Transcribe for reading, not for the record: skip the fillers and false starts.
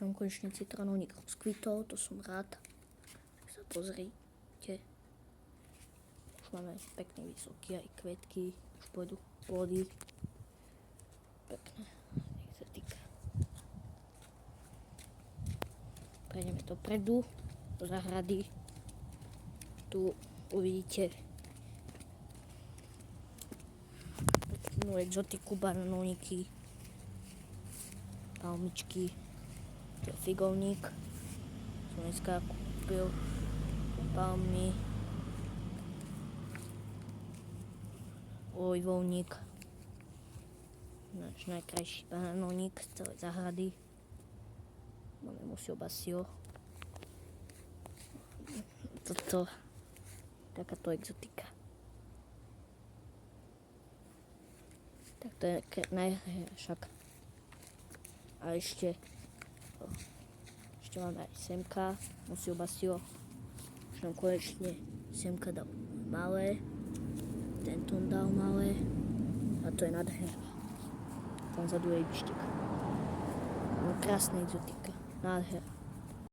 Už nám konečne citronovník rozkvitol, to som rád. Tak sa pozrite. Už máme pekne vysoké aj kvetky, už pôjdu plody. Pekné exotika. Prejdeme dopredu, do záhrady. Tu uvidíte peknú exotiku, bananóniky, palmičky. To je figovník. Som dneska kúpil palmy. Olivovník. Náš najkrajší bananónik z celej záhrady. Máme Musio Basio. Toto. Takáto exotika. Tak to je však. A ešte máme aj semka, Musio Basio. Už nám konečne semka dal malé. Tento dal malé. A to je nádhera. Tam vzadu je ibištek. No krásna exotika. Nádhera.